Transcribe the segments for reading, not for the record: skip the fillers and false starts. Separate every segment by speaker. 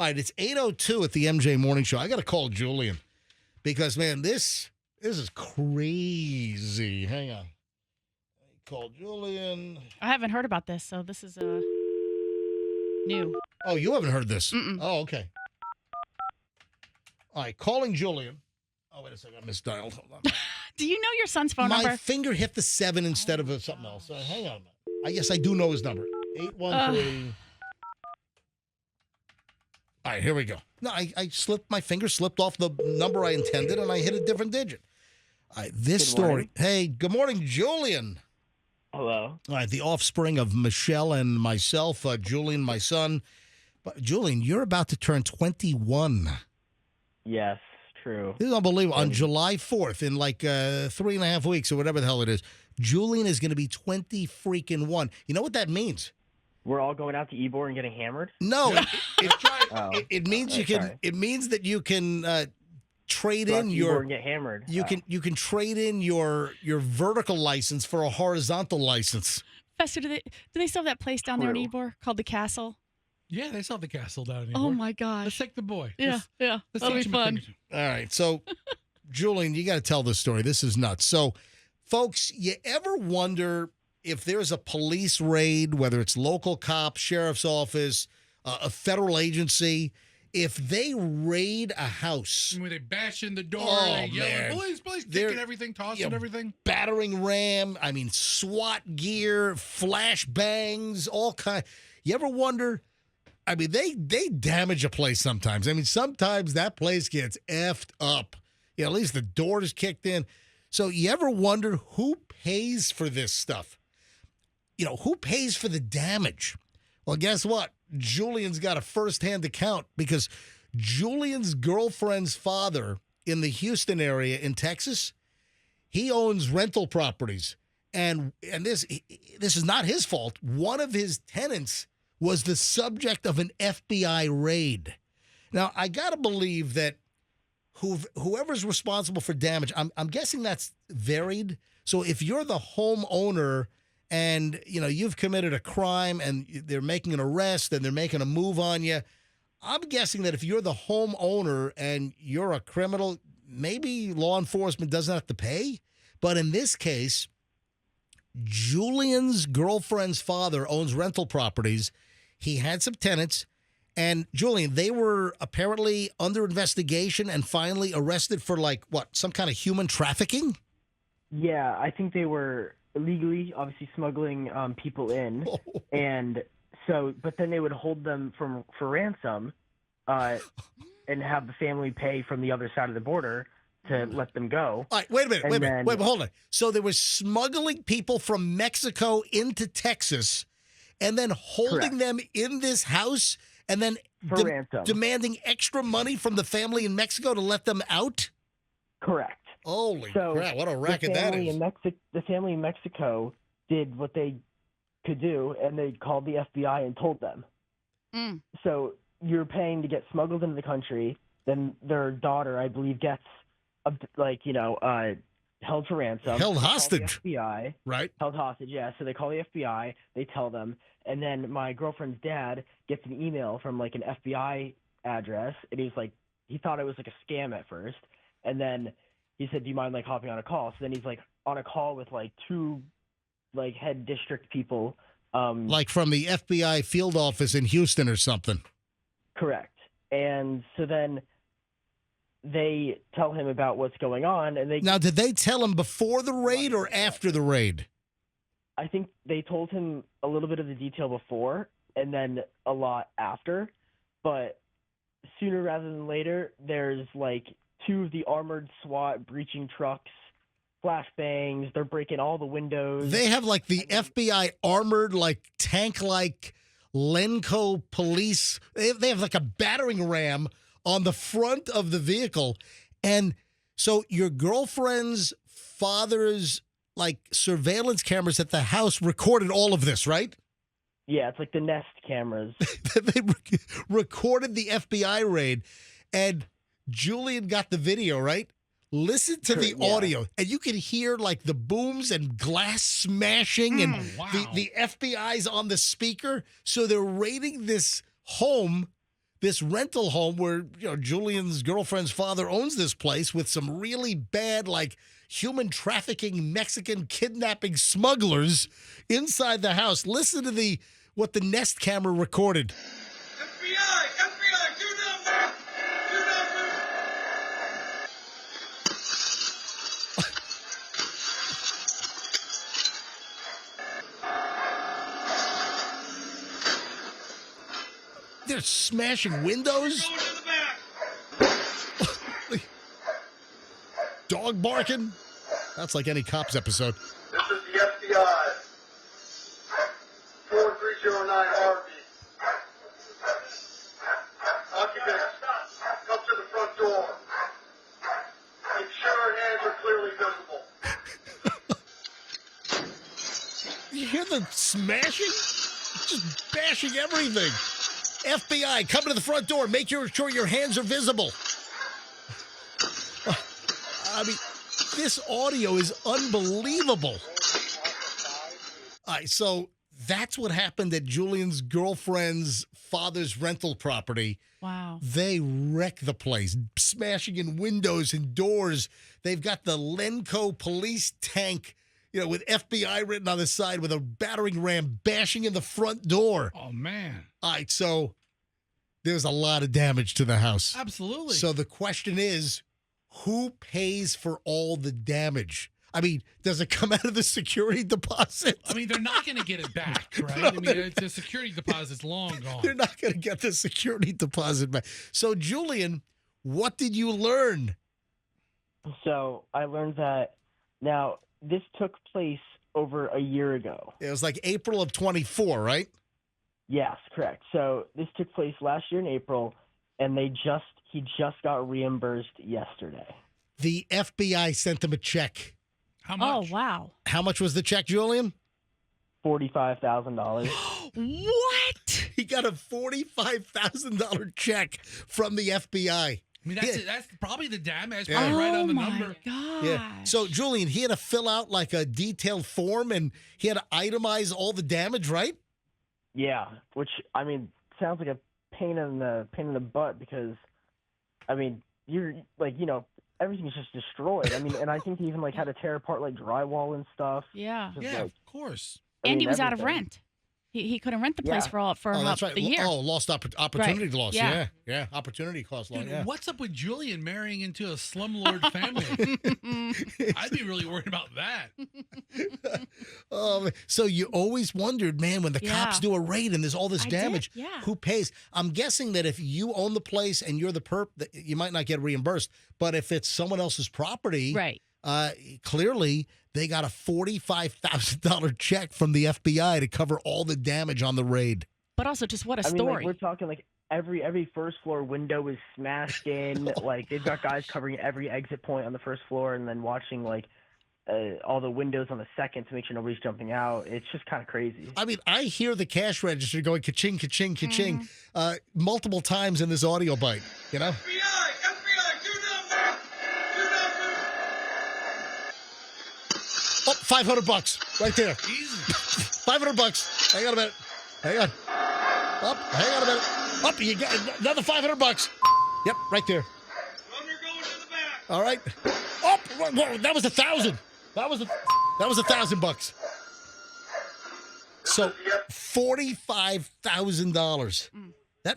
Speaker 1: All right, it's 8:02 at the MJ Morning Show. I got to call Julian because, man, this is crazy. Hang on. Call Julian.
Speaker 2: I haven't heard about this, so this is new.
Speaker 1: Oh, you haven't heard this?
Speaker 2: Mm-mm.
Speaker 1: Oh, okay. All right, calling Julian. Oh, wait a second. I misdialed. Hold on.
Speaker 2: Do you know your son's phone
Speaker 1: My
Speaker 2: number?
Speaker 1: finger hit the 7 instead of something else. So hang on a minute. Yes, I do know his number. 813. All right, here we go. No, I slipped. My finger slipped off the number I intended, and I hit a different digit. All right, this
Speaker 3: Good
Speaker 1: story.
Speaker 3: morning.
Speaker 1: Hey, good morning, Julian.
Speaker 3: Hello.
Speaker 1: All right, the offspring of Michelle and myself, Julian, my son. But Julian, you're about to turn 21.
Speaker 3: Yes, true.
Speaker 1: This is unbelievable. On July 4th, in like 3.5 weeks or whatever the hell it is, Julian is going to be 20 freaking 1. You know what that means?
Speaker 3: We're all going out to Ybor and getting hammered?
Speaker 1: No,
Speaker 3: Oh.
Speaker 1: it means you can.
Speaker 3: Sorry.
Speaker 1: It means that you can trade
Speaker 3: Go out
Speaker 1: in
Speaker 3: to Ybor
Speaker 1: your.
Speaker 3: and get hammered.
Speaker 1: You can trade in your vertical license for a horizontal license.
Speaker 2: Fester, do they still have that place down there in
Speaker 3: True.
Speaker 2: Ybor called the Castle?
Speaker 4: Yeah, they saw the castle down in
Speaker 2: Oh
Speaker 4: Ybor.
Speaker 2: my gosh.
Speaker 4: Let's take the boy.
Speaker 2: Yeah, yeah.
Speaker 4: Let's
Speaker 2: That'll be
Speaker 4: teach him a
Speaker 2: fun.
Speaker 4: thing or two.
Speaker 1: All right, so Julian, you got to tell this story. This is nuts. So, folks, you ever wonder if there's a police raid, whether it's local cop, sheriff's office, a federal agency, if they raid a house,
Speaker 4: When they bash in the door,
Speaker 1: Oh,
Speaker 4: they yell,
Speaker 1: man.
Speaker 4: police, police,
Speaker 1: They're-
Speaker 4: kicking everything, tossing
Speaker 1: Yeah.
Speaker 4: everything.
Speaker 1: battering ram, I mean, SWAT gear, flash bangs, all kind. You ever wonder? I mean, they damage a place sometimes. I mean, sometimes that place gets effed up. Yeah, at least the door is kicked in. So you ever wonder who pays for this stuff? You know, who pays for the damage? Well, guess what? Julian's got a firsthand account because Julian's girlfriend's father in the Houston area in Texas, he owns rental properties. And this is not his fault. One of his tenants was the subject of an FBI raid. Now, I got to believe that whoever's responsible for damage, I'm guessing that's varied. So if you're the homeowner and, you know, you've committed a crime and they're making an arrest and they're making a move on you, I'm guessing that if you're the homeowner and you're a criminal, maybe law enforcement doesn't have to pay. But in this case, Julian's girlfriend's father owns rental properties. He had some tenants. And, Julian, they were apparently under investigation and finally arrested for, like, what, some kind of human trafficking?
Speaker 3: Yeah, I think they were illegally, obviously, smuggling people in. And so, but then they would hold them for ransom and have the family pay from the other side of the border to let them go.
Speaker 1: All right, wait a minute,
Speaker 3: And
Speaker 1: wait, hold on. So they were smuggling people from Mexico into Texas and then holding
Speaker 3: Correct.
Speaker 1: them in this house and then
Speaker 3: For ransom.
Speaker 1: demanding extra money from the family in Mexico to let them out?
Speaker 3: Correct.
Speaker 1: Holy
Speaker 3: So
Speaker 1: crap, what a racket that is.
Speaker 3: The family in Mexico did what they could do, and they called the FBI and told them.
Speaker 2: Mm.
Speaker 3: So you're paying to get smuggled into the country. Then their daughter, I believe, gets held for ransom.
Speaker 1: Held
Speaker 3: They call
Speaker 1: hostage.
Speaker 3: The FBI
Speaker 1: Right?
Speaker 3: held hostage. Yeah. So they call the FBI. They tell them, and then my girlfriend's dad gets an email from like an FBI address, and he's like, he thought it was like a scam at first, and then he said, "Do you mind like hopping on a call?" So then he's like on a call with like two like head district people.
Speaker 1: Like from the FBI field office in Houston or something.
Speaker 3: Correct. And so then they tell him about what's going on, and
Speaker 1: Now, did they tell him before the raid or after the raid?
Speaker 3: I think they told him a little bit of the detail before and then a lot after, but sooner rather than later, there's like two of the armored SWAT breaching trucks, flashbangs. They're breaking all the windows.
Speaker 1: They have like the FBI armored, like tank-like Lenco police. They have like a battering ram on the front of the vehicle. And so your girlfriend's father's like surveillance cameras at the house recorded all of this, right?
Speaker 3: Yeah, it's like the Nest cameras.
Speaker 1: They recorded the FBI raid, and Julian got the video, right? Listen to the
Speaker 3: Yeah.
Speaker 1: audio, and you can hear like the booms and glass smashing, and
Speaker 4: wow.
Speaker 1: the FBI's on the speaker. So they're raiding this home this rental home where Julian's girlfriend's father owns this place with some really bad, like, human trafficking, Mexican kidnapping smugglers inside the house. Listen to what the Nest camera recorded.
Speaker 5: FBI, do not move! Do not move!
Speaker 1: They're smashing windows.
Speaker 5: Go to the back!
Speaker 1: Dog barking. That's like any Cops episode.
Speaker 5: This is the FBI. 4309 Harvey. Occupants, come to the front door. Ensure hands are clearly visible.
Speaker 1: You hear the smashing? Just bashing everything. FBI, come to the front door. Make sure your hands are visible. I mean, this audio is unbelievable. All right, so that's what happened at Julian's girlfriend's father's rental property.
Speaker 2: Wow.
Speaker 1: They wreck the place, smashing in windows and doors. They've got the Lenco police tank, with FBI written on the side with a battering ram bashing in the front door.
Speaker 4: Oh, man.
Speaker 1: All right, so there's a lot of damage to the house.
Speaker 4: Absolutely.
Speaker 1: So the question is, who pays for all the damage? I mean, does it come out of the security deposit?
Speaker 4: I mean, they're not going to get it back, right?
Speaker 1: No,
Speaker 4: I mean, it's a security deposit's long gone.
Speaker 1: They're not going to get the security deposit back. So, Julian, what did you learn?
Speaker 3: So I learned that now this took place over a year ago.
Speaker 1: It was like April of 24, right?
Speaker 3: Yes, correct. So this took place last year in April, and he just got reimbursed yesterday.
Speaker 1: The FBI sent him a check.
Speaker 4: How much?
Speaker 2: Oh, wow.
Speaker 1: How much was the check, Julian?
Speaker 3: $45,000.
Speaker 2: What?
Speaker 1: He got a $45,000 check from the FBI.
Speaker 4: I mean, that's probably the damage. That's
Speaker 1: Yeah.
Speaker 4: probably right on the
Speaker 2: my
Speaker 4: number.
Speaker 2: gosh.
Speaker 1: Yeah. So, Julian, he had to fill out like a detailed form, and he had to itemize all the damage, right?
Speaker 3: Yeah, which I mean sounds like a pain in the butt because, I mean, you're like everything's just destroyed. I mean, and I think he even like had to tear apart like drywall and stuff.
Speaker 2: Yeah.
Speaker 3: Just,
Speaker 4: Yeah,
Speaker 3: like,
Speaker 4: of course.
Speaker 3: I
Speaker 2: And
Speaker 3: mean,
Speaker 2: he was out of
Speaker 3: everything.
Speaker 2: rent. He couldn't rent the place
Speaker 3: Yeah.
Speaker 2: for
Speaker 1: Oh, that's
Speaker 2: about
Speaker 1: right.
Speaker 2: a year.
Speaker 1: Oh, lost opportunity loss.
Speaker 2: Yeah.
Speaker 1: Yeah. Yeah. Opportunity cost loss.
Speaker 4: Dude,
Speaker 1: Yeah.
Speaker 4: what's up with Julian marrying into a slumlord family? I'd be really worried about that.
Speaker 1: So you always wondered, man, when the cops
Speaker 2: Yeah.
Speaker 1: do a raid and there's all this
Speaker 2: I
Speaker 1: damage,
Speaker 2: did, yeah.
Speaker 1: who pays? I'm guessing that if you own the place and you're the perp, that you might not get reimbursed. But if it's someone else's property,
Speaker 2: Right.
Speaker 1: Clearly they got a $45,000 check from the FBI to cover all the damage on the raid.
Speaker 2: But also, just what a
Speaker 3: I mean, like,
Speaker 2: story.
Speaker 3: we're talking like every first floor window is smashed in. Like they've got guys covering every exit point on the first floor, and then watching like all the windows on the second to make sure nobody's jumping out. It's just kind of crazy.
Speaker 1: I mean, I hear the cash register going ka-ching, ka-ching, ka-ching
Speaker 2: Mm-hmm.
Speaker 1: multiple times in this audio bite,
Speaker 5: FBI, do not move! Do not move!
Speaker 1: Oh, $500 right there.
Speaker 4: Easy.
Speaker 1: $500. Hang on a minute. Hang on. Up. Hang on a minute. Up. You got another $500. Yep, right there.
Speaker 5: Undergoing to the back!
Speaker 1: All right. Up. Whoa, that was 1,000. That was $1,000. So $45,000.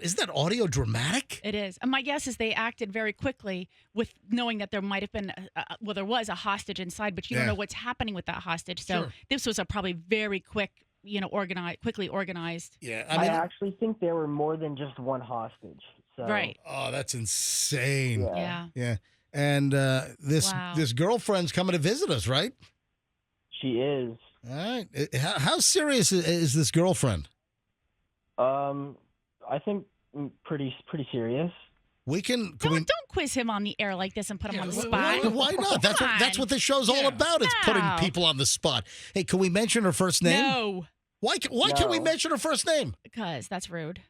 Speaker 1: Isn't that audio dramatic?
Speaker 2: It is. And my guess is they acted very quickly with knowing that there might have been, there was a hostage inside, but you don't
Speaker 1: Yeah.
Speaker 2: know what's happening with that hostage. So
Speaker 4: Sure.
Speaker 2: this was a probably very quick, quickly organized.
Speaker 1: Yeah.
Speaker 3: I actually think there were more than just one hostage. So,
Speaker 2: Right.
Speaker 1: Oh, that's insane.
Speaker 3: Yeah.
Speaker 2: Yeah.
Speaker 1: Yeah. And this
Speaker 2: Wow.
Speaker 1: girlfriend's coming to visit us, right?
Speaker 3: She is.
Speaker 1: All right. How serious is this girlfriend?
Speaker 3: I think pretty serious.
Speaker 1: We can
Speaker 2: Don't,
Speaker 1: we?
Speaker 2: don't quiz him on the air like this and put him
Speaker 4: Yeah,
Speaker 2: on the
Speaker 4: why-
Speaker 2: spot.
Speaker 1: Why not? That's what this show's all
Speaker 4: Yeah.
Speaker 1: about. It's putting
Speaker 2: No.
Speaker 1: people on the spot. Hey, can we mention her first name?
Speaker 2: No,
Speaker 1: Why can't we
Speaker 3: No.
Speaker 1: mention her first name?
Speaker 2: because that's rude.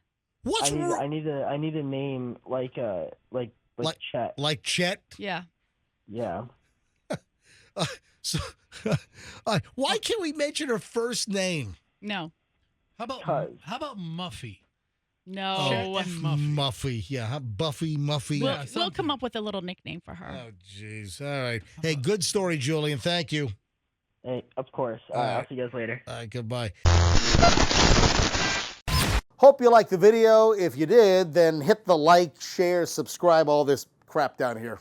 Speaker 1: What's
Speaker 3: I
Speaker 1: wrong?
Speaker 3: need a name like Chet.
Speaker 1: Like Chet?
Speaker 2: Yeah.
Speaker 3: Yeah.
Speaker 1: So, why can't we mention her first name?
Speaker 2: No.
Speaker 4: How about
Speaker 3: 'Cause.
Speaker 4: Muffy?
Speaker 2: No.
Speaker 4: Chet and Muffy.
Speaker 1: Muffy. Yeah, huh? Buffy, Muffy.
Speaker 2: We'll,
Speaker 4: Yeah,
Speaker 2: we'll
Speaker 4: something.
Speaker 2: come up with a little nickname for her.
Speaker 1: Oh, jeez. All right. Hey, good story, Julian. Thank you.
Speaker 3: Hey, of course.
Speaker 1: All right.
Speaker 3: I'll see you guys later.
Speaker 1: All right, goodbye. Hope you liked the video. If you did, then hit the like, share, subscribe, all this crap down here.